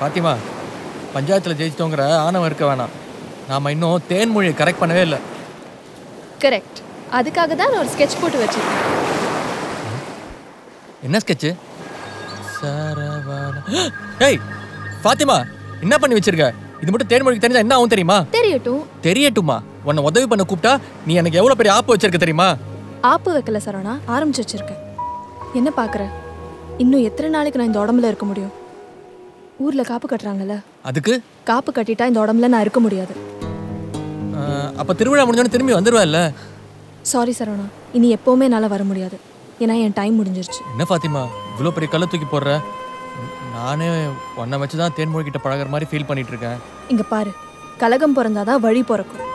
பாத்திமா, பஞ்சாயத்தில் ஜெயிச்சிட்டோங்கிற ஆணவம் இருக்க வேணாம். நாம் இன்னும் தேன்மொழியை கரெக்ட் பண்ணவே இல்லை. கரெக்ட். அதுக்காக தான் நான் ஒரு ஸ்கெட்ச் போட்டு வச்சிருக்கேன். என்ன ஸ்கெட்சு? ஏய் ஃபாத்திமா, என்ன பண்ணி வச்சிருக்க? இது மட்டும் தேன்மொழிக்கு தெரிஞ்சா என்ன ஆகும் தெரியுமா? தெரியட்டும். தெரியட்டுமா? உன்னை உதவி பண்ண கூப்பிட்டா நீ எனக்கு எவ்வளவு பெரிய ஆப்பு வச்சிருக்க தெரியுமா? ஆப்பு வைக்கல சரவணா, ஆரம்பிச்சு வச்சிருக்கேன். என்ன பாக்குற? இன்னும் எத்தனை நாளைக்கு நான் இந்த உடம்புல இருக்க முடியும்? ஊர்ல காப்பு கட்டுறாங்கல்ல, அதுக்கு காப்பு கட்டிட்டா இந்த உடம்புல நான் இருக்க முடியாது. அப்ப திருவிழா முடிஞ்சோன்னு திரும்பி வந்துருவல்ல? சாரி சரவணா, இனி எப்பவுமே என்னால வர முடியாது. ஏன்னா என் டைம் முடிஞ்சிருச்சு. என்ன ஃபாத்திமா இவ்வளோ பெரிய கல்லை தூக்கி போடுற? நானே உன்னை வச்சுதான் தேன்மொழி கிட்ட பழகிற மாதிரி ஃபீல் பண்ணிட்டு இருக்கேன். இங்க பாரு, கலகம் பிறந்தாதான் வழி பிறக்கும்.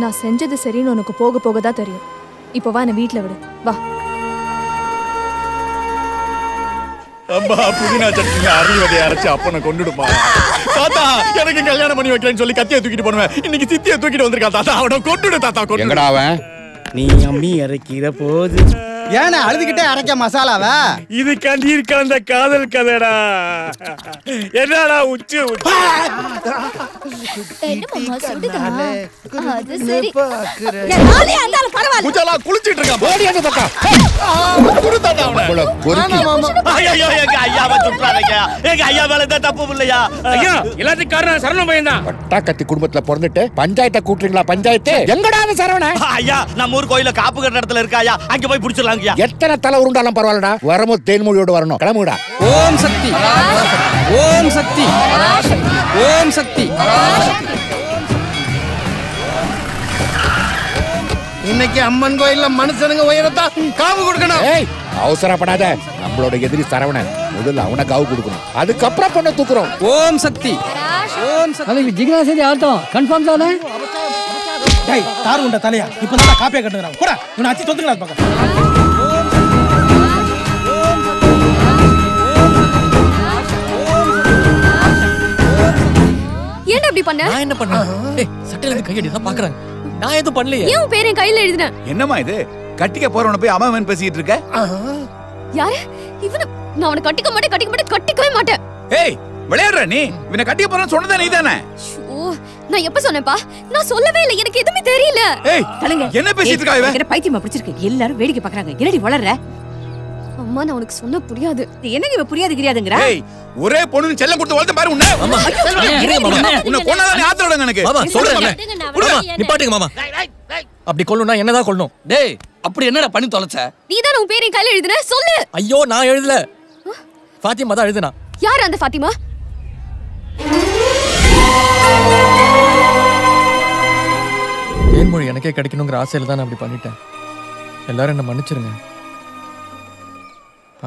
நான் செஞ்சது சரின்னு உனக்கு போக போக தான் தெரியும். இப்போ வா, என்ன வீட்டில் விடு, வா. அம்மா, புதினா சட்னி அரிவதை அரைச்சு அப்பனை கொண்டுடுமா. தாத்தா, எனக்கு கல்யாணம் பண்ணி வைக்கிறேன்னு சொல்லி கத்தியை தூக்கிட்டு போனேன். இன்னைக்கு சித்தியை தூக்கிட்டு வந்திருக்கா. தாத்தா, அவனை கொண்டுடு தாத்தா. எங்கடா அவன்? நீ அம்மி அரைக்கிற போது ஏன்னா அழுதுகிட்டே அரைக்க மசாலாவா? இது கண்ணீர் கலந்த காதல் கதைடா. என்னடா உச்சு குளிச்சிட்டு இருக்கான். எல்லாத்துக்கும் காரணம் சரவண பையன் தான். பட்டா கத்தி குடும்பத்துல பிறந்துட்டு பஞ்சாயத்தை கூட்டுறீங்களா? பஞ்சாயத்து எங்கடா சரவண? ஐயா, நம்ம ஊர் கோயில காப்பு கட்டுற இடத்துல இருக்காயா, அங்க போய் புடிச்சிடலாம். எத்தனை தலை உருண்டாலும் பரவாயில்லடா, வரும்போது தேன்மொழியோடு வரணும். கிளம்புடா. ஓம் சக்தி, ஓம் சக்தி, ஓம் சக்தி. இன்னைக்கு அம்மன் கோயில்ல மனுஷனுங்க உயரத்தா காவு கொடுக்கணும். ஏய், அவசரப்படாத. நம்மளோட எதிரி சரவணன், முதல்ல அவனை காவு கொடுக்கணும், அதுக்கப்புறம் பொண்ணை தூக்குறோம். ஓம் சக்தி, ஓம் சக்தி. ஜிக்னாசதி ஆட்டம் கன்ஃபார்ம் தானே? டேய், தாரு உண்ட தலையா, இப்பதான் காப்பியா கட்டுறான். போடா, உன்னை அச்சி தொத்துக்கலாம் பாக்க. ஏன்டா இப்படி பண்ண? நான் என்ன பண்ணேன்? ஏய், சட்டையில இருந்து கையடி தான் பாக்குறாங்க. நான் எதுவும் பண்ணலையே. ஏன் உன் பேரை கையில எழுதின? என்னம்மா இது? கட்டிக்க போறவன போய் அவன் பேசிட்டு இருக்க? யாரு இவன? நான் அவனை கட்டிக்க மாட்டேன், கட்டிக்கவே மாட்டேன். ஏய், விளையாடுற நீ? இவனை கட்டிக்க போறன்னு சொன்னதே நீதானே? ஓ, நான் எப்ப சொன்னேப்பா? நான் சொல்லவே இல்லை, எனக்கு எதுவுமே தெரியல. ஏய், என்ன பேசிட்டு இருக்கா இவன்? என்ன பைத்தியமா பிடிச்சிருக்கு? எல்லாரும் வேடிக்கை பார்க்கறாங்க. என்னடி வளர்ற? அம்மா, நான் உனக்கு சொன்ன புரியாது. என்னங்க இவ புரியாதுங்கறா? ஏய், ஒரே பொண்ணுன்னு செல்லம் கொடுத்து வளர்த்த பாரு உன்னை. மாமா, இருங்க மாமா. உன்னை கொன்னாதான் ஆத்திரடங்க எனக்கு. மாமா, சொல்றேன். மாமா, நிப்பாட்டுங்க மாமா. அப்படி கொல்லணும்னா என்னதான் கொல்லணும்? டேய், அப்படி என்னடா பண்ணி தொலைச்ச? நீதான் உன் பேரை கையில எழுதின, சொல்லு. ஐயோ, நான் எழுதல. ஃபாத்திமா தான் எழுதுனா. யார் அந்த ஃபாத்திமா? தேன்மொழி எனக்கே கிடைக்கணுங்கிற ஆசையில தான் நான் அப்படி பண்ணிட்டேன். எல்லாரும் என்ன மன்னிச்சிருங்க.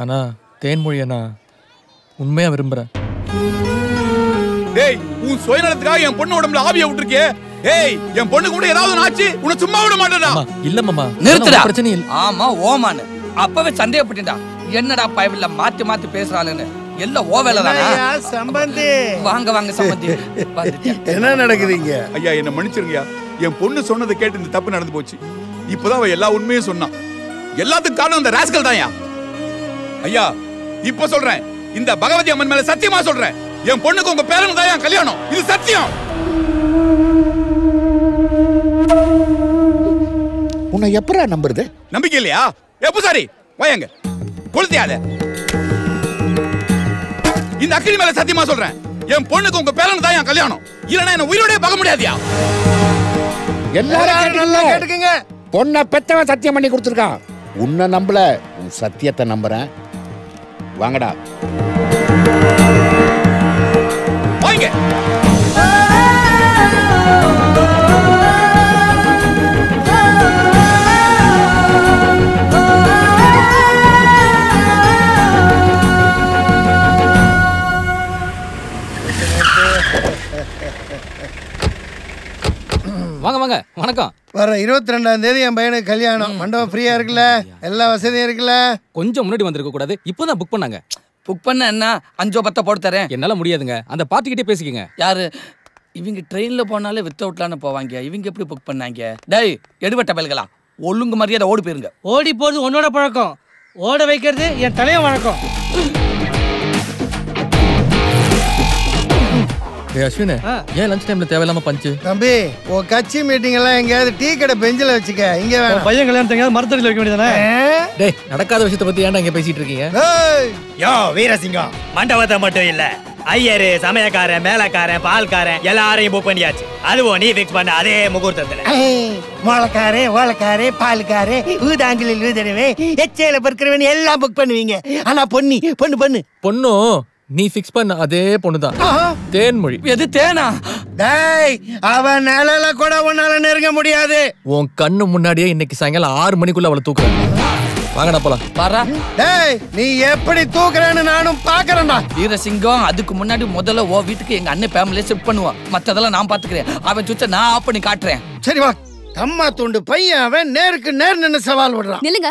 ஆனா தேன்மொழியை நான் உண்மையா விரும்புறேன். டேய், உன் சுயநலத்துக்காக என் பொண்ணு உடம்புல ஆவியை விட்டுருக்கே. ஏய், என் பொண்ணு கூட ஏதாவது ஆச்சு, உன்னை சும்மா விட மாட்டேடா. இல்ல மாமா, நிறுத்துடா. பிரச்சனை இல்ல. ஆமா, ஓமானு அப்பவே சந்தேகப்பட்டேன்டா. என்னடா பயவில்ல மாத்தி மாத்தி பேசுறாளுன்னு. எல்லாம் ஓ வேலை தானா? சம்பந்தி, வாங்க வாங்க சம்பந்தி. என்ன நடக்குதுங்க? ஐயா, என்ன மன்னிச்சிருங்கய்யா. என் பொண்ணு சொன்னதை கேட்டு இந்த தப்பு நடந்து போச்சு. இப்பதான் அவ எல்லா உண்மையும் சொன்னான். எல்லாத்துக்கும் காரணம் இந்த ராஸ்கல் தான்யா. ஐயா, இப்ப சொல்றேன், இந்த பகவதி அம்மன் மேல சத்தியமா சொல்றேன், என் பொண்ணுக்கு உங்க பேரன் தான் கல்யாணம். இது சத்தியம். உன்னை எப்பரா நம்புறது? நம்பிக்கை இல்லையா? எப்ப சாரி வாயங்க கொளுத்தியாத. இந்த அக்கினி மேல சத்தியமா சொல்றேன், என் பொண்ணுக்கு உங்க பேரன் தான் கல்யாணம். இல்லனா என்ன உயிரோட பார்க்க முடியாதியா? எல்லாரும் நல்லா கேட்டுக்கங்க. பொண்ணை பெத்தவன் சத்தியம் பண்ணி கொடுத்துருக்கான். உன்னை நம்பல, உன் சத்தியத்தை நம்புறேன். வாங்கடா. வாங்க. வாங்க வாங்க, வணக்கம். வர 22ஆம் தேதி என் பையனுக்கு கல்யாணம். மண்டபம் ஃப்ரீயா இருக்குல்ல? எல்லா வசதியும் இருக்குல்ல? கொஞ்சம் முன்னாடி வந்திருக்க கூடாது, இப்போதான் புக் பண்ணாங்க. புக் பண்ண என்ன 5-10 போட்டு தரேன். என்னால முடியாதுங்க, அந்த பார்ட்டிக்கிட்டே பேசிக்கங்க. யாரு இவங்க? ட்ரெயின்ல போனாலே வித்தவுட்லான்னு போவாங்க, இவங்க எப்படி புக் பண்ணாங்க? டேய், எடுபட்ட பயல்களா, ஒழுங்கு மரியாதை ஓடி போயிருங்க. ஓடி போறது உன்னோட பழக்கம், ஓட வைக்கிறது என் தலைய வழக்கம். டேய் அஸ்வின், ஏன் லஞ்ச் டைம்ல தேவையில்லாம பஞ்சு? தம்பி, உன் கட்சி மீட்டிங் எல்லாம் எங்கேயாவது டீ கடை பெஞ்சில வச்சுக்க. இங்க வேணாம். பையன் கல்யாணத்தை எங்கேயாவது மரத்தடியில் வைக்க வேண்டியதானே? டேய், நடக்காத விஷயத்தை பத்தி ஏன்டா இங்க பேசிட்டு இருக்கீங்க? யோ வீரசிங்கம், மண்டபத்தை மட்டும் இல்ல, ஐயரு, சமயக்காரன், மேலக்காரன், பால்காரன் எல்லாரையும் புக் பண்ணியாச்சு. அதுவும் நீ ஃபிக்ஸ் பண்ண அதே முகூர்த்தத்துல. மோளக்காரே, ஓளக்காரே, பால்காரே, ஊதாங்கிலில் ஊதரவே, எச்சையில பற்கிறவன் எல்லாம் புக் பண்ணுவீங்க. ஆனா பொண்ணும் நீ ஃபிக்ஸ் பண்ண அதே பொண்ணுதான், தேன்மொழி. எது தேனா? டேய், அவன் நிழல கூட உன்னால நெருங்க முடியாது. உன் கண்ணு முன்னாடியே இன்னைக்கு சாயங்காலம் 6 மணிக்குள்ள அவளை தூக்குறேன். வாங்கடா போலாம். பாரா. டேய், நீ எப்படி தூக்குறேன்னு நானும் பாக்குறேன்டா. வீரசிங்கம், அதுக்கு முன்னாடி முதல்ல ஓ வீட்டுக்கு எங்க அண்ணன் ஃபேமிலியை ஷிஃப்ட் பண்ணுவான். மத்ததெல்லாம் நான் பாத்துக்கிறேன். அவன் சுத்த நான் ஆஃப் பண்ணி காட்டுறேன். சரி வா. அம்மா துண்டு பையன் அவன் நேருக்கு நேர் நின்னு சவால் விடுறான். நில்லுங்க.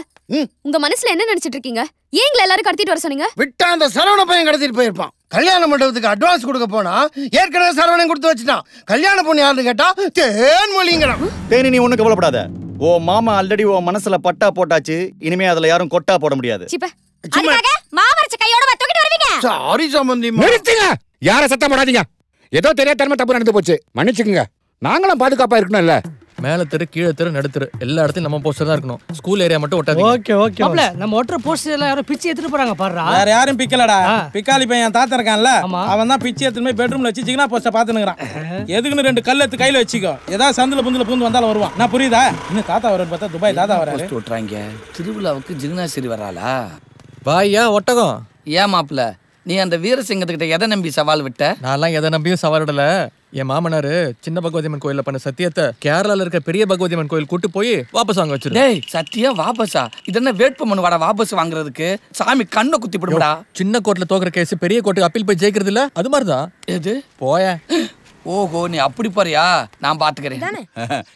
உங்க மனசுல என்ன நினைச்சிட்டு இருக்கீங்க? ஏங்கள எல்லாரும் கடத்திட்டு வர சொன்னீங்க? விட்டா அந்த சரவண பையன் கடத்திட்டு போயிருப்பான். கல்யாண மண்டபத்துக்கு அட்வான்ஸ் கொடுக்க போனா ஏற்கனவே சரவணன் கொடுத்து வச்சுட்டான். கல்யாண பொண்ணு யாருன்னு கேட்டா தேன்மொழிங்கிறான். தேனி, நீ ஒன்னும் கவலைப்படாத. ஓ மாமா ஆல்ரெடி ஓ மனசுல பட்டா போட்டாச்சு. இனிமே அதுல யாரும் கொட்டா போட முடியாது. மாமரச்ச கையோட தூக்கிட்டு வருவீங்க. சாரி சம்பந்தி. நிறுத்துங்க. யார சத்தம் போடாதீங்க. ஏதோ தெரியாதனமா தப்பு நடந்து போச்சு, மன்னிச்சுக்குங்க. நாங்களும் பாதுகாப்பா இருக்கணும்ல. மேல தெரு, கீழே தெரு, நடுத்தரு எல்லா இடத்துலயும் நம்ம போஸ்டர் தான் இருக்கணும். ஸ்கூல் ஏரியா மட்டும் ஒட்டாதீங்க. Okay okay. மாப்ள, நம்ம ஒட்டற போஸ்டர் எல்லாம் யாரோ பிச்சி எடுத்துட்டு போறாங்க பாருடா. வேற யாரும் பிக்கலடா. பிக்காலி பையன் தாத்தா இருக்கான்ல, அவன் தான் பிச்சி எடுத்துட்டு போய் பெட்ரூம்ல வச்சு ஜிகினா போஸ்டர் பாத்துனுங்கறான். எதுக்குன்னு 2 கல் எடுத்து கையில வச்சுக்கோ. ஏதாவது சந்துல புந்து வந்தாலும் வருவான். நான் புரியுதா? இன்னும் தாத்தா வரன்னு பார்த்தா துபாய் தாத்தா வராரு. போஸ்ட் ஓட்றாங்க. திருவிழாவுக்கு ஜிகினாசிரி வராளா? பாய்யா ஒட்டகம். ஏன் மாப்ள, நீ அந்த வீரசிங்கத்துக்கிட்ட எதை நம்பி சவால் விட்ட? நான்லாம் எதை நம்பியும் சவால் விடல. என் மாமனாரு சின்ன பகவதியம்மன் கோயில்ல பண்ண சத்தியத்தை கேரளால இருக்க பெரிய பகவதியம்மன் கோயில் கூட்டு போய் வாபஸ் வாங்க வச்சிரு. டேய், சத்தியம் வாபஸா? இதென்ன வேட்புமனு வாடா வாபஸ் வாங்குறதுக்கு? சாமி கண்ணை குத்தி போடுடா. சின்ன கோர்ட்ல தோக்குற கேஸ் பெரிய கோர்ட்டுக்கு அப்பீல் போய் ஜெயிக்கிறது இல்ல, அது மாதிரிதான். எது? போய. ஓஹோ, நீ அப்படி போறியா? நான் பாத்துக்கிறேன்.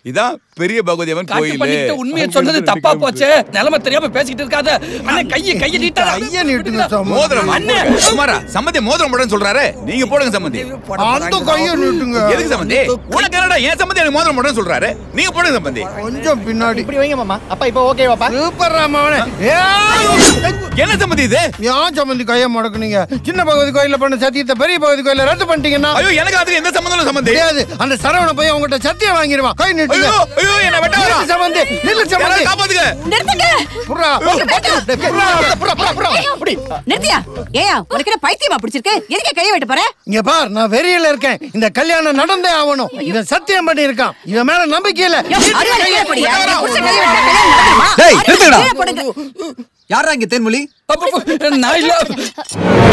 இதான் பெரிய பகவதியம்மன் கோயில். உண்மையை சொன்னது தப்பா போச்சு. நிலைமை தெரியாம பேசிக்கிட்டு இருக்காத. அண்ணே, கையை நீட்டா. கையை நீட்டுங்க. மோதிரம் அண்ணே. சுமாரா சம்பந்தி மோதிரம் போடுன்னு சொல்றாரு. நீங்க போடுங்க சம்பந்தி. அந்த கையை நீட்டுங்க. எதுக்கு சம்பந்தி? உனக்கு என்னடா ஏன் சம்பந்தி எனக்கு மோதிரம் போடுன்னு சொல்றாரு? நீங்க போடுங்க சம்பந்தி. கொஞ்சம் பின்னாடி இப்படி வைங்க மாமா. அப்பா இப்போ ஓகேவாப்பா? சூப்பர் ராமவனே. என்ன சம்பந்தி இது? ஏன் சம்பந்தி கையை மடக்குனீங்க? சின்ன பகவதி கோயில்ல பண்ண சத்தியத்தை பெரிய பகவதி கோயில்ல ரத்து பண்ணிட்டீங்கன்னா? ஐயோ, எனக்கு அதுக்கு எந்த சம்பந்தம் இல்ல சம்பந்தி. முடியாது. அந்த சரவண பையன் உங்ககிட்ட சத்தியம் வாங்கிடுவான். கை நீட்டுங்க. ஐயோ, என்ன வெட்ட வரா? சம்பந்தி, நில்லு சம்பந்தி. காப்பாத்துங்க. நிறுத்துங்க. புறா. அப்படி நிறுத்தியா? ஏயா, உனக்கு என்ன பைத்தியமா பிடிச்சிருக்கு? எதுக்கு கையை வெட்ட போற? இங்க பார், நான் வெறியில இருக்கேன். இந்த கல்யாணம் நடந்தே ஆகணும். இவன் சத்தியம் பண்ணி இருக்கான். இவன் மேல நம்பிக்கை இல்ல. யாரா இங்க தேன்மொழி? நான் இல்ல.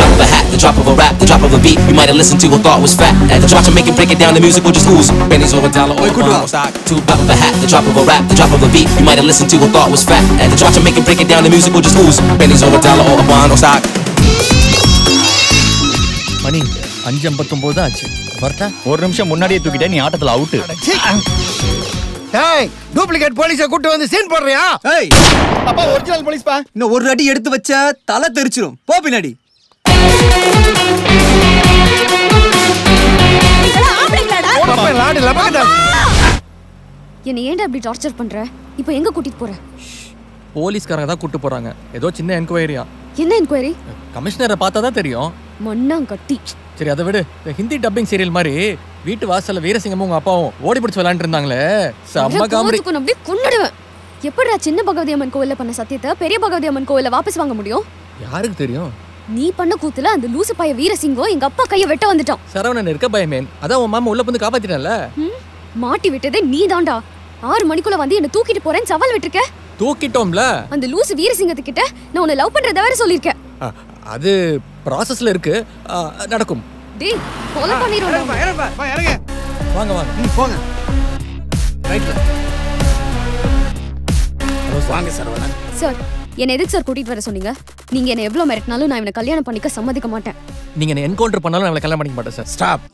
Up a hat, the drop of a rap, the drop of a beat. You might have listened to or thought was fat. At the drop to make it break it down, the music will just ooze. Pennies over dollar or pound stock. Up a hat, the drop of a rap, the drop of a beat. You might have listened to or thought was fat. At the drop to make it break it down, the music will just ooze. Pennies over dollar or pound stock. மணி 5:59 தான் ஆச்சு. வரட்டா? ஒரு நிமிஷம் முன்னாடியே தூக்கிட்டே நீ ஆட்டத்துல out. டேய், duplicate போலீஸை கூட்டி வந்து சீன் போடுறியா? ஏய், அப்பா ஒரிஜினல் போலீஸ் பா. இன்னும் ஒரு அடி எடுத்து வச்ச தலை தெரிச்சிரும். போ பின்னாடி. என்ன ஏன்டா இப்படி டார்ச்சர் பண்ற? இப்போ எங்க கூட்டிட்டு போற? போலீஸ்காரங்க தான் கூட்டு போறாங்க. ஏதோ சின்ன என்கொயரியா. என்ன என்கொயரி? கமிஷனரை பார்த்தா தான் தெரியும். மண்ணாங்கட்டி. சரி, அதை விடு. ஹிந்தி டப்பிங் சீரியல் மாதிரி வீட்டு வாசல்ல வீரசிங்கமும் உங்க அப்பாவும் ஓடி பிடிச்சு விளையாண்டு இருந்தாங்களே, செம்ம காமெடி. அப்படியே கொன்னுடுவேன். எப்படிடா சின்ன பகவதி அம்மன் கோயில்ல பண்ண சத்தியத்தை பெரிய பகவதி அம்மன் கோயில்ல வாபஸ் வாங்க முடியும்? யாருக்கு தெரியும்? நீ பண்ண கூத்துல அந்த லூசு பைய வீரசிங்கம் எங்க அப்பா கையை வெட்ட வந்துட்டான். சரவணன் இருக்க பயமேன். அதான் உன் மாமா உள்ள வந்து காப்பாத்திட்டல. மாட்டி விட்டதே நீ தான்டா. 6 மணிக்குள்ள வந்து என்ன தூக்கிட்டு போறேன்னு சவால் விட்டுருக்க. தூக்கிட்டோம்ல. அந்த லூசு வீரசிங்கத்துக்கிட்ட நான் உன்னை லவ் பண்றத வேற சொல்லிருக்கேன். அது ப்ராசஸ்ல இருக்கு, நடக்கும். டேய், ஃபாலோ பண்ணிரோடா. இறங்க. வாங்க வாங்க. போங்க. ரைட்ல. வாங்க சரவணன். சார், என்ன எதுக்கு சார் கூட்டிட்டு வர சொன்னீங்க? நீங்க என்ன எவ்வளவு மிரட்டினாலும் நான் இவனை கல்யாணம் பண்ணிக்க சம்மதிக்க மாட்டேன். நீங்க என்ன என்கவுண்டர் பண்ணாலும் நான் கல்யாணம் பண்ணிக்க மாட்டேன் சார். ஸ்டாப்.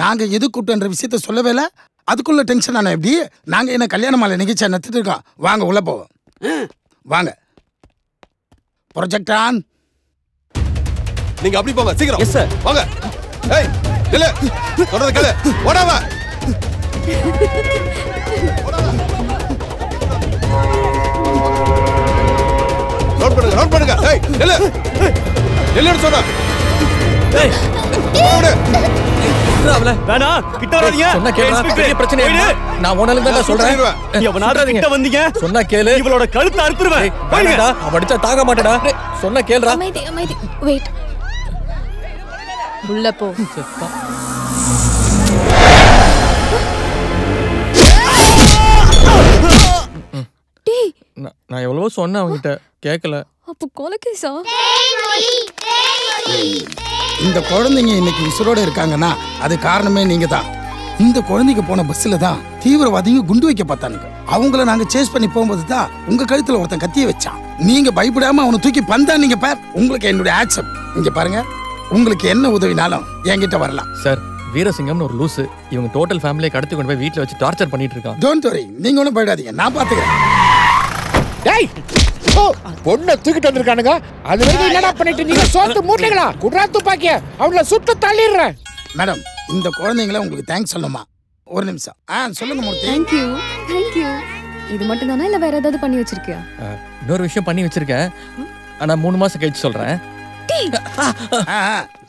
நாங்க எது கூட்டன்ற விஷயத்த சொல்லவே இல்ல. அதுக்குள்ள டென்ஷன் ஆனா எப்படி? நாங்க என்ன கல்யாண மாலை நிகழ்ச்சியா நடத்திட்டு இருக்கோம். வாங்க உள்ள போவோம். வாங்க. Project on. நீங்க அப்படி போங்க சீக்கிரம். Yes sir. வாங்க. ஏய், இல்ல. சொல்றது கேளு. ஓடாவா. நோட் பண்ணுங்க. ஏய், இல்ல. இல்லன்னு சொன்னா. ஏய், ஓடு. விட்றாவல வேணா கிட்ட வராதீங்க. சொன்னா கேளுடா, பெரிய பிரச்சனை இல்ல. நான் உன்னால தான் சொல்றேன். எவனாவது கிட்ட வந்தீங்க சொன்னா கேளு. இவளோட கழுத்தை அறுத்துருவேன். போய்டா. அவடிச்சா தாங்க மாட்டடா. சொன்னா கேளுடா. அமைதி அமைதி. வெயிட். உள்ள போ. டேய், நான் எவ்வளவோ சொன்னேன் அவங்கிட்ட கேட்கல. அப்போ கொலைகேஸா? இந்த குழந்தைங்க இன்னைக்கு உசுரோட இருக்காங்கன்னா அது காரணமே நீங்க தான். இந்த குழந்தைங்க போன பஸ்ல தான் தீவிரவாதிங்க குண்டு வைக்க பார்த்தானுங்க. அவங்கள நாங்க சேஸ் பண்ணி போகும்போது தான் உங்க கழுத்துல ஒருத்தன் கத்திய வச்சான். நீங்க பயப்படாம அவனை தூக்கி பந்தானீங்க பார். உங்களுக்கு என்னுடைய ஆக்சன். இங்க பாருங்க, உங்களுக்கு என்ன உதவினாலும் என்கிட்ட வரலாம். சார், வீரசிங்கம்னு ஒரு லூசு இவங்க டோட்டல் ஃபேமிலியை கடத்தி கொண்டு போய் வீட்டுல வச்சு டார்ச்சர் பண்ணிட்டு இருக்கான். டோன்ட் வரி, நீங்க ஒன்றும் போயிடாதீங்க, நான் பாத்துக்கிறேன். டேய், பொண்ணை தூக்கிட்டு வந்திருக்கானுங்க. அது வரைக்கும் என்னடா பண்ணிட்டு நீங்க சோத்து மூட்டைகளா? குட்ரா துப்பாக்கிய அவங்கள சுட்டு தள்ளிடுறேன். மேடம், இந்த குழந்தைங்களை உங்களுக்கு தேங்க்ஸ் சொல்லணுமா? ஒரு நிமிஷம். சொல்லுங்க மூர்த்தி. Thank you. இது மட்டும் தானா இல்ல வேற ஏதாவது பண்ணி வச்சிருக்கியா? இன்னொரு விஷயம் பண்ணி வச்சிருக்கேன். ஆனா 3 மாசம் கழிச்சு சொல்றேன்.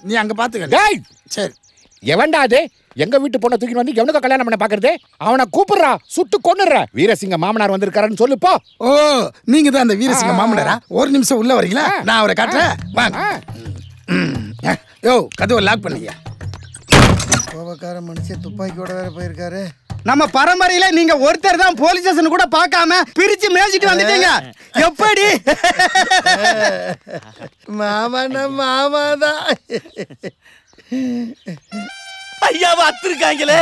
நீ அங்க பாத்துக்க. டேய், சரி. எவன்டா அது? எங்க வீட்டு பொண்ணை தூக்கிட்டு வந்து எவனுக்கு கல்யாணம் பண்ண பாக்குறது? அவனை கூப்பிடுறா, சுட்டு கொன்னுற. வீரசிங்க மாமனார் வந்திருக்காருன்னு சொல்லுப்போ. ஓ, நீங்க தான் அந்த வீரசிங்க மாமனாரா? ஒரு நிமிஷம் உள்ள வரீங்களா? நான் அவரை காட்டுறேன். வாங்க. யோ, கதவை லாக் பண்ணீங்க. கோபக்கார மனுஷன் துப்பாக்கியோட வேற போயிருக்காரு. நம்ம பரம்பரையில நீங்க ஒருத்தர் தான் போலீஸ் ஸ்டேஷன் கூட பார்க்காம பிரிச்சு மேய்ச்சிட்டு வந்துட்டீங்க. எப்படி? மாமாதான். ஐயாவை அத்திருக்காங்களே.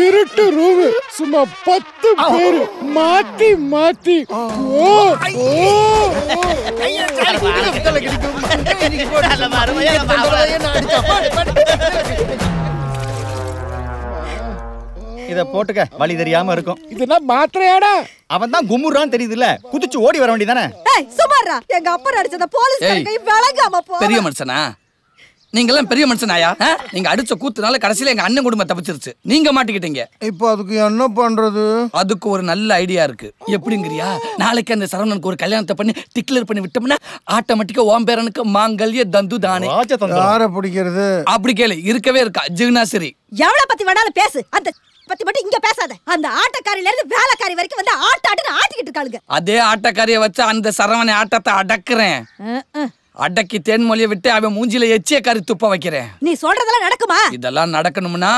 இருட்டு ரூம் சும்மா 10 பேரு மாத்தி மாத்தி. இத போட்டுக்க, வழி தெரியாம இருக்கும். இதெல்லாம் மாத்திரையாடா? அவன் தான் கும்முறான்னு தெரியுதுல்ல, குதிச்சு ஓடி வர வேண்டியதானே. ஏய் சுமாரா, எங்க அப்பா அடிச்சத போலீஸ் கை விளங்காம போ. பெரிய மனுஷனா நீங்கெல்லாம்? பெரிய மனுஷனாயா? நீங்க அடிச்ச கூத்துனால கடைசியில எங்க அண்ணன் குடும்பம் தப்பிச்சிருச்சு, நீங்க மாட்டிக்கிட்டீங்க. இப்போ அதுக்கு என்ன பண்றது? அதுக்கு ஒரு நல்ல ஐடியா இருக்கு. எப்படிங்கறியா? நாளைக்கு அந்த சரவணனுக்கு ஒரு கல்யாணத்தை பண்ணி டிக்ளேர் பண்ணி விட்டோம்னா ஆட்டோமேட்டிக்கா ஓம் பேரனுக்கு மாங்கல்ய தந்து தானே. யாரை பிடிக்கிறது? அப்படி கேளு, இருக்கவே இருக்கா ஜிக்னாசிரி. எவ்வளவு பத்தி வேணாலும் பேசு, அந்த பத்தி மட்டும் இங்க பேசாத. அந்த ஆட்டக்காரில இருந்து வேலைக்காரி வரைக்கும் வந்து ஆட்டாட்டுன்னு ஆட்டிக்கிட்டு இருக்காளுங்க. அதே ஆட்டக்காரிய வச்சு அந்த சரவணை ஆட்டத்தை அடக்குறேன். அடக்கி தேன்மொழியை விட்டு அவன் மூஞ்சில எச்சிய கறி துப்ப வைக்கிறேன். நீ சொல்றதெல்லாம் நடக்குமா? இதெல்லாம் நடக்கணும்னா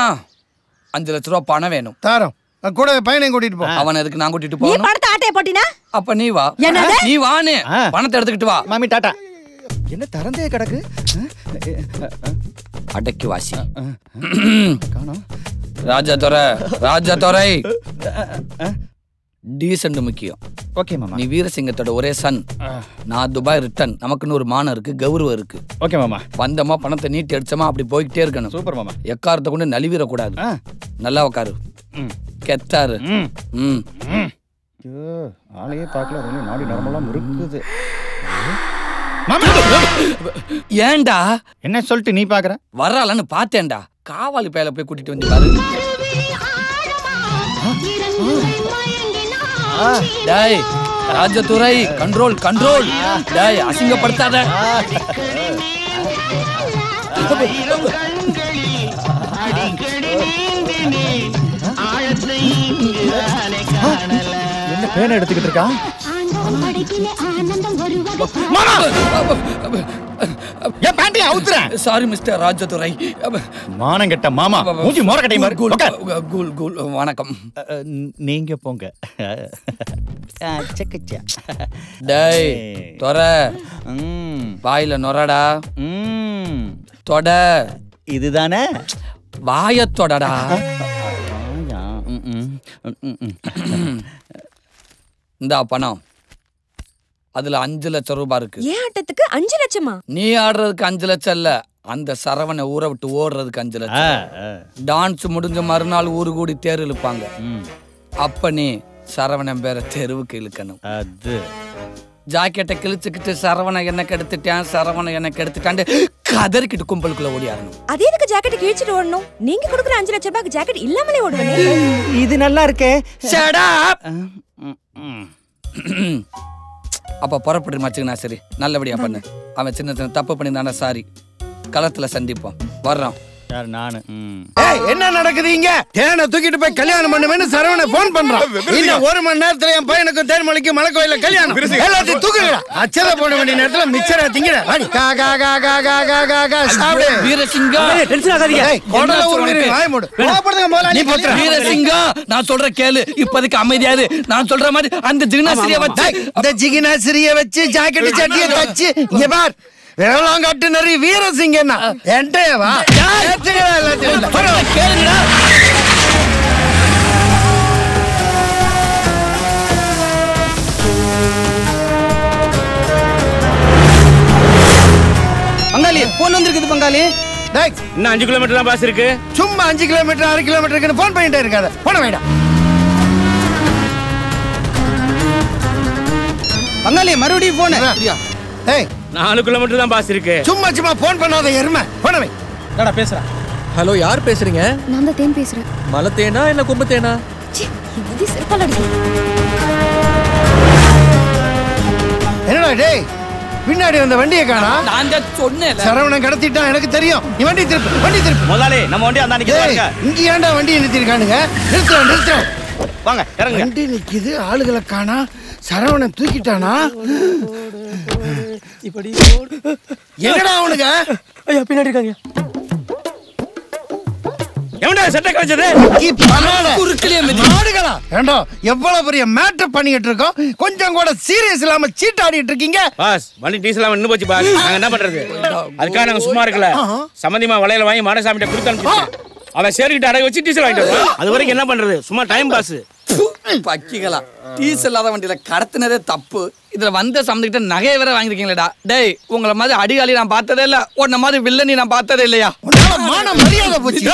5 லட்சம் ரூபாய் பணம் வேணும். தாரம். கூட பையனையும் கூட்டிட்டு போ. அவன் எதுக்கு நான் கூட்டிட்டு நீ போகணும்? பணத்தை ஆட்டைய போட்டினா அப்ப நீ வா. என்னது? நீ வானே பணத்தை எடுத்துக்கிட்டு வா. மாமி டாடா. என்ன தரந்தே கிடக்கு? அடக்கி வாசி. ராஜாதுரை டீசென்ட் முக்கியம். ஓகே மாமா. நீ வீரசிங்கத்தோட ஒரே சன். நான் துபாய் ரிட்டர்ன். நமக்குன்னு ஒரு மானம் இருக்கு, கௌரவம் இருக்கு. ஓகே மாமா. வந்தமா பணத்தை நீட்டி அடிச்சமா அப்படி போய்கிட்டே இருக்கணும். சூப்பர் மாமா. எக்காரத்தை கொண்டு நலிவிட கூடாது. நல்லா உட்காரு. கெத்தாரு. ஆளையே பார்க்கல, நாடி நரம்பெல்லாம் முறுக்குது. ஏன்டா என்ன சொல்லிட்டு நீ பாக்குற? வர்றாளன்னு பார்த்தேன்டா. காவாலி பேல போய் கூட்டிட்டு வந்து பாரு. டேய் ராஜதுரை, கண்ட்ரோல் கண்ட்ரோல். டேய் அசிங்கப்படுத்தாத. என்ன பேனை எடுத்துக்கிட்டு இருக்கா? Sorry mister Rajadurai. மானம் கெட்ட மாமா, மூஞ்சி மோர கட்டை மாதிரி. வணக்கம். நீங்க போங்க. டேய் தொர வாயில நொறடா. தொட. இதுதானே வாயத்தொடடா. இந்தா பணம். அதுல 5 லட்சம் ரூபாய் இருக்கு. ஏன் ஆட்டத்துக்கு 5 லட்சமா? நீ ஆடுறதுக்கு 5 லட்சம் இல்ல, அந்த சரவணை ஊரை விட்டு ஓடுறதுக்கு 5 லட்சம். டான்ஸ் முடிஞ்ச மறுநாள் ஊரு கூடி தேர் இழுப்பாங்க. அப்ப நீ சரவணன் பேர தெருவுக்கு இழுக்கணும். அது ஜாக்கெட்டை கிழிச்சுக்கிட்டு சரவணை என்ன கெடுத்துட்டான், சரவணை என்ன கெடுத்துட்டான் கதறிக்கிட்டு கும்பலுக்குள்ள ஓடி ஆடணும். அதே எதுக்கு ஜாக்கெட் கிழிச்சிட்டு ஓடணும்? நீங்க கொடுக்குற 5 லட்சம் ரூபாய்க்கு ஜாக்கெட் இல்லாமலே ஓடுவனே. இது நல்லா இருக்கே. Shut up. அப்ப புறப்பட்டு மச்சுக்கனா சரி, நல்லபடியா பண்ணு. அவன் சின்ன சின்ன தப்பு பண்ணிருந்தானா சாரி. களத்துல சந்திப்போம். வர்றோம். யார் நானு ஏய் என்ன நடக்குது இங்க? தேனை தூக்கிட்டு போய் கல்யாணம் பண்ணுவேன்னு சரவண போன் பண்றான். இன்னும் 1 மணி நேரத்துல என் பையனுக்கும் தேன்மொழிக்கு மலைக்கோயில கல்யாணம். எல்லாத்தையும் தூக்குங்கடா. அச்சத போட வேண்டிய நேரத்துல மிச்சரை திங்கற. வாடி கா கா கா கா கா கா கா கா சாப்பிடு. வீரசிங்கா டென்ஷன் ஆகாதீங்க. கோடல ஊர்ல வாய் மூடு. கோபப்படுங்க முதல்ல நீ போட்ற. வீரசிங்கா நான் சொல்ற கேளு. இப்போதைக்கு அமைதியாரு. நான் சொல்ற மாதிரி அந்த ஜிகினாசிரியை வச்சு இந்த ஜிகினாசிரியை வச்சு ஜாக்கெட் சட்டியை தச்சு இங்க பார். வேளாங்கட்டு நரி வீரசிங்கண்ணா என்கிட்டவா கேளுங்கடா. பங்காளி போன் வந்திருக்குது பங்காளி. இன்னும் 5 கிலோமீட்டர் தான் பாஸ் இருக்கு. சும்மா 5 கிலோமீட்டர் 6 கிலோமீட்டருக்கு போன் பண்ணிட்டே இருக்காத. போன வைடா. பங்காளி மறுபடியும் போன். ஏய் 4 கிலோமீட்டர் தான் பாஸ் இருக்கு. சும்மா சும்மா போன் பண்ணாத எருமை. போன வை. என்னடா பேசுற? ஹலோ யார் பேசுறீங்க? நான் தான் தேன் பேசுறேன். மலை தேனா இல்ல கொம்பு தேனா? இது சிறப்பால அடி. என்னடா டேய் பின்னாடி வந்த வண்டியை காணா? நான் தான் சொன்னேன். சரவணன் கடத்திட்டான் எனக்கு தெரியும். நீ வண்டி திருப்பு. முதலாளி நம்ம வண்டி அந்த அன்னைக்கு பாருங்க. இங்க ஏன்டா வண்டி நிறுத்திருக்கானுங்க? நிறுத்து. வாங்க இறங்குங்க. வண்டி நிக்குது ஆளுகளை காணா. சரவணன் தூக்கிட்டானா? இப்படி என்னடா அவனுங்க? ஐயா பின்னாடி இருக்காங்க. எவன்டா சட்டை கழிச்சது? குறுக்கலையே மாடுகளா? ஏண்டா எவ்வளவு பெரிய மேட்டர் பண்ணிட்டு இருக்கோம். கொஞ்சம் கூட சீரியஸ் இல்லாம சீட்டாடிட்டு இருக்கீங்க. பாஸ் வண்டி டீசல் நின்னு போச்சு பாஸ். நாங்க என்ன பண்றது? அதுக்காக நாங்க சும்மா இருக்கல. சம்பந்திமா வளையல வாங்கி மாடசாமிட்ட கொடுத்து அனுப்பிச்சு அவன் சேரிக்கிட்ட அடை வச்சு டீசல் வாங்கிட்டு வரோம். அது வரைக்கும் என்ன பண்றது? சும்மா டைம் பாஸ். பக்கிகளா டீசல் இல்லாத வண்டியில கடத்தினதே தப்பு. இதுல வந்த சம்பந்திக்கிட்ட நகையை வேற வாங்கிருக்கீங்களா? டேய் உங்களை மாதிரி அடிகாலி நான் பார்த்ததே இல்ல. உன்ன மாதிரி வில்லனி நான் பார்த்ததே இல்லையா? மரியாதை போச்சு.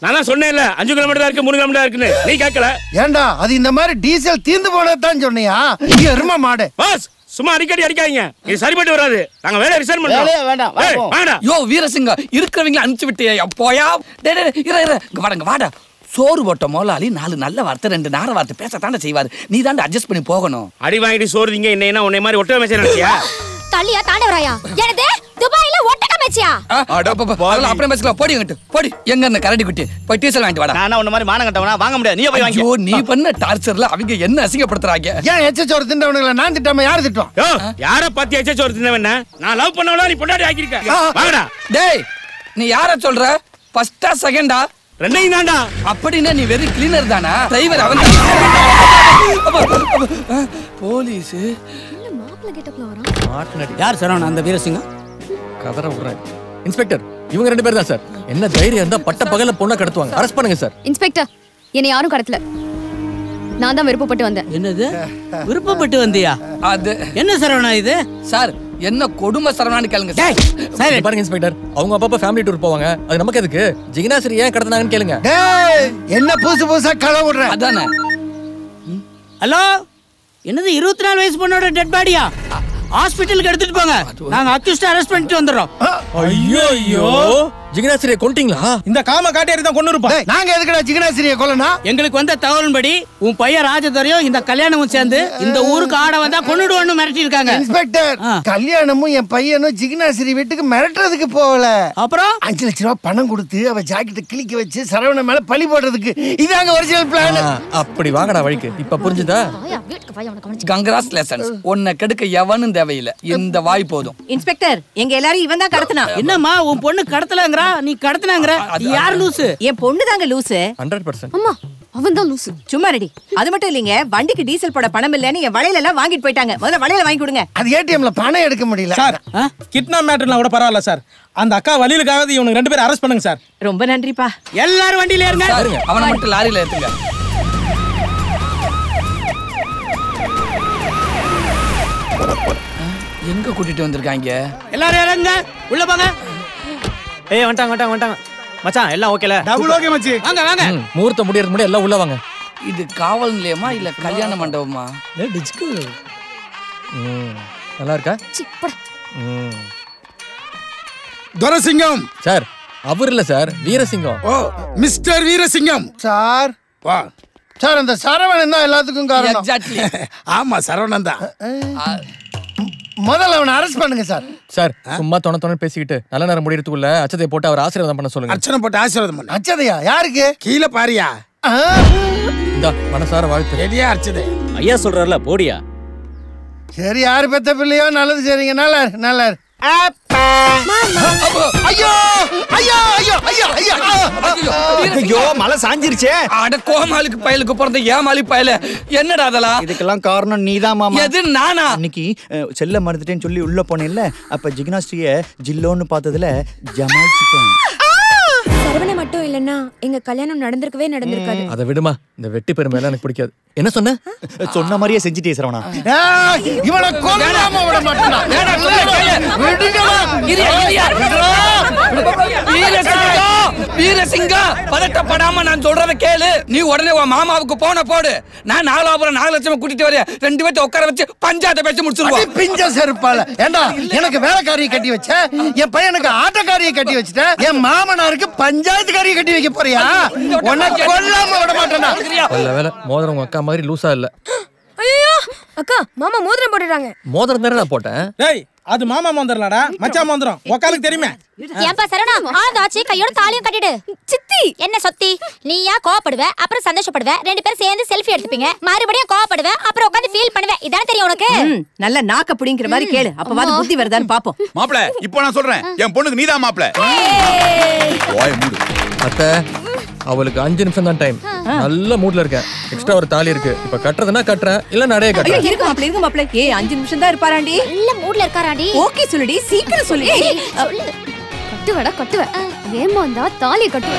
நான் தான் சொன்னேன்ல 5 கிலோமீட்டர் இருக்கு 3 கிலோமீட்டர் இருக்குன்னு. நீ கேட்கல. ஏண்டா அது இந்த மாதிரி டீசல் தீர்ந்து போனதான் சொன்னியா? நீ எருமை மாடு. பாஸ் சும்மா அடிக்கடி அடிக்காதீங்க. இது சரிப்பட்டு வராது. நாங்க வேலைய ரிசைன் பண்றோம். வேண்டாம் வாடா. யோ வீரசிங்கா இருக்கிறவங்கள அனுப்பிச்சு விட்டியா? போயா டேய் வாடா. சோறு போட்ட முதலாளி 4 நல்ல வார்த்தை 2 நார வார்த்தை பேசத்தாண்ட செய்வாரு. நீ தாண்ட அட்ஜஸ்ட் பண்ணி போகணும். அடி வாங்கிட்டு சோறுதீங்க என்ன உன்னை மாதிரி ஒட்டக மேய்ச்சல் நினைச்சியா? தள்ளியா தாண்டவராயா? என்னது துபாயில ஒட்டக மேய்ச்சியா? அப்புறம் பேசலாம். போடி எங்க இந்த கரடி குட்டி போய் டீசல் வாங்கிட்டு வாடா. நான் உன்ன மாதிரி மானம் கட்டவனா வாங்க முடியாது. நீ போய் வாங்கி. ஐயோ நீ பண்ண டார்ச்சர்ல அவங்க என்ன அசிங்கப்படுத்துறாங்க? ஏன் எச்சச்சோறு தின்றவனுங்கள நான் திட்டாம யார் திட்டுவான்? யார பத்தி எச்சச்சோறு தின்னவன? நான் லவ் பண்ணவளா நீ பொண்டாட்டி ஆக்கிருக்க. வாங்கடா. டேய் நீ யார சொல்ற? ஃபர்ஸ்டா செகண்டா? ரெண்டையும் தான்டா. அப்படின்னா நீ வெறும் கிளீனர் தானா? டிரைவர் அவன். போலீஸ் என்ன மாப்ள கெட்டப்ல வரான்? மாட்னடி. யார் சரவணன்? அந்த வீரசிங்கம் கதற விடுறாரு. இன்ஸ்பெக்டர் இவங்க 2 பேர் தான் சார். என்ன தைரியம் இருந்தா பட்ட பகல்ல பொண்ணை கடத்துவாங்க. அரெஸ்ட் பண்ணுங்க சார். இன்ஸ்பெக்டர் என்னை யாரும் கடத்தல. நான் தான் விருப்பப்பட்டு வந்தேன். என்னது விருப்பப்பட்டு வந்தியா? அது என்ன சரவணா இது? சார் என்ன கொடுமை சரவணான்னு கேளுங்க சார். பாருங்க இன்ஸ்பெக்டர் அவங்க அப்பப்ப ஃபேமிலி டூர் போவாங்க. அது நமக்கு எதுக்கு? ஜிகினாசிரி ஏன் கடத்துனாங்கன்னு கேளுங்க. என்ன புதுசா கதை விடுற? அதானே. ஹலோ என்னது 24 வயசு பொண்ணோட டெட் பாடியா? ஹாஸ்பிடலுக்கு எடுத்துட்டு போங்க. நாங்க அக்யூஸ்ட் அரெஸ்ட் பண்ணிட்டு வந்துறோம். ஐயோ ஜிகினாசிரியை கொன்ட்டீங்களா? இந்த காம காட்டியாரி தான் கொன்னு இருப்பா. நாங்க எதுக்குடா ஜிகினாசிரியை கொல்லணும்? எங்களுக்கு வந்த தகவலின்படி உன் பையன் ராஜதரியும் இந்த கல்யாணமும் சேர்ந்து இந்த ஊருக்கு ஆட வந்தா கொன்னுடுவோம்னு மிரட்டி இருக்காங்க. இன்ஸ்பெக்டர் கல்யாணமும் என் பையனும் ஜிகினாசிரி வீட்டுக்கு மிரட்டுறதுக்கு போகல. அப்புறம் 5 லட்சம் ரூபாய் பணம் கொடுத்து அவ ஜாக்கெட்டை கிழிக்க வச்சு சரவணன் மேல பழி போடுறதுக்கு. இதாங்க ஒரிஜினல் பிளான். அப்படி வாங்கடா வழிக்கு. இப்ப புரிஞ்சுதா? கங்க்ராச்சுலேஷன்ஸ். உன்னை கெடுக்க எவனும் தேவையில்லை. இந்த வாய் போதும். இன்ஸ்பெக்டர் எங்க எல்லாரும் இவன் தான் கடத்தினா. என்னம்மா உன் பொண்ணு கடத்தலங்கறா நீ கடத்தினாங்கற? யார் லூசு? என் பொண்ணு தாங்க லூசு. 100%. அம்மா அவன் தான் லூசு. சும்மா ரெடி. அது மட்டும் இல்லைங்க வண்டிக்கு டீசல் போட பணம் இல்லன்னு என் வளையல எல்லாம் வாங்கிட்டு போயிட்டாங்க. முதல்ல வளையல வாங்கி கொடுங்க. அது ஏடிஎம்ல பணம் எடுக்க முடியல சார். கிட்னாப் மேட்டர்லாம் கூட பரவாயில்ல சார். அந்த அக்கா வழியிலுக்காவது இவனுக்கு 2 பேரும் அரெஸ்ட் பண்ணுங்க சார். ரொம்ப நன்றிப்பா. எல்லாரும் வண்டியில ஏறுங்க. அவனை மட்டும் லாரியில ஏத்துங்க. எங்க கூட்டிட்டு வந்திருக்காங்க? எல்லாரும் இறங்க உள்ள போங்க. ஏய் வந்துட்டாங்க மச்சான் எல்லாம் ஓகேல? டபுள் ஓகே மச்சி. வாங்க வாங்க. முகூர்த்தம் முடியறதுக்கு முன்னாடி எல்லாம் உள்ள வாங்க. இது காவல் நிலையமா இல்ல கல்யாண மண்டபமா? டிஸ்கு. நல்லா இருக்கா? துரசிங்கம் சார். அவர் இல்ல சார் வீரசிங்கம். ஓ மிஸ்டர் வீரசிங்கம் சார். வா சார். அந்த சரவணன் தான் எல்லாத்துக்கும் காரணம். எக்ஸாக்ட்லி. ஆமா சரவணன் தான். முதல்ல அவனை அரெஸ்ட் பண்ணுங்க சார். சார் சும்மா தொண பேசிக்கிட்டு நல்ல நேரம் முடியறதுக்குள்ள அச்சதை போட்டு அவர் ஆசீர்வாதம் பண்ண சொல்லுங்க. அர்ச்சனை போட்டு ஆசீர்வாதம் பண்ணு. அச்சதையா? யாருக்கு? கீழே பாரியா. இந்த மனசார வாழ்த்து. ரெடியா அர்ச்சதை? ஐயா சொல்றாருல போடியா. சரி, யாரு பெத்த பிள்ளையோ நல்லது சரிங்க. நல்லா நல்லா. ஐயோ ஐயோ ஐயோ ஐயோ ஐயோ ஐயோ மலை சாஞ்சிருச்சே. அட கோமாளிக்கு பயலுக்கு பிறந்த ஏமாளி பயல. என்னடா அதெல்லாம்? இதுக்கெல்லாம் காரணம் நீதான் மாமா. எது நானா? இன்னைக்கு செல்ல மறந்துட்டேன்னு சொல்லி உள்ள போனேன்ல, அப்ப ஜிக்னாஸ்ட்ரிய ஜில்லோன்னு பார்த்ததுல ஜமாய்ச்சிட்டேன். சரவண மட்டும் இல்லன்னா எங்க கல்யாணம் நடந்திருக்காது. அதை விடுமா, இந்த வெட்டி பெருமையெல்லாம் எனக்கு பிடிக்காது. என்ன சொன்ன? சொன்ன மாதிரியே செஞ்சிட்டே சரவணா. இவனை கொல்லாம விட மாட்டேன். வீரசிங்கா பதட்டப்படாம நான் சொல்றத கேளு. நீ உடனே உன் மாமாவுக்கு போன போடு. நான் 4 லட்சம் கூட்டிட்டு வரேன். 2 பேர்த்த உட்கார வச்சு பஞ்சாயத்தை பேசி முடிச்சிருவோம். பிஞ்ச செருப்பால. ஏண்டா எனக்கு வேலைக்காரியை கட்டி வச்ச, என் பையனுக்கு ஆட்டக்காரியை கட்டி வச்சுட்ட, என் மாமனாருக்கு பஞ்சாயத்துக்காரியை கட்டி வைக்க போறியா? உன்னை கொல்லாம விட மாட்டேனா? வேலை மோதிரம் உங்க அக்கா மாதிரி லூசா இல்ல. ஐயோ அக்கா, மாமா மோதிரம் போட்டுறாங்க. மோதிரம் தானே நான் போட்டேன். டேய், அது மாமா மோதிரம்லடா, மச்சான் மோதிரம். உக்காலுக்கு தெரியுமே. ஏன்பா சரவணா, ஆதாச்சி கையோட தாலியும் கட்டிடு. சித்தி என்ன சொத்தி? நீயா கோவப்படுவ, அப்புறம் சந்தோஷப்படுவ, 2 பேரும் சேர்ந்து செல்ஃபி எடுத்துப்பீங்க, மறுபடியும் கோவப்படுவ, அப்புறம் உட்கார்ந்து ஃபீல் பண்ணுவ. இதானே தெரியும் உனக்கு? நல்ல நாக்க புடிங்கிற மாதிரி கேளு, அப்பவாது புத்தி வருதான்னு பாப்போம். மாப்ள, இப்போ நான் சொல்றேன், என் பொண்ணுக்கு நீதான் மாப்ள. ஓய் மூடு. அத்தை, அவளுக்கு 5 நிமிஷம் தான் டைம். நல்ல மூட்ல இருக்கேன். எக்ஸ்ட்ரா ஒரு தாலி இருக்கு. இப்ப கட்டுறதுன்னா கட்டுறேன், இல்ல நடைய கட்டுறேன். இருக்கு மாப்ள. 5 நிமிஷம் தான் இருப்பாராண்டி. நல்ல மூட்ல இருக்காராண்டி. ஓகே சொல்லுடி, சீக்கிரம் சொல்லு. கட்டுவடா. ஏமா வந்தா தாலி கட்டுவ.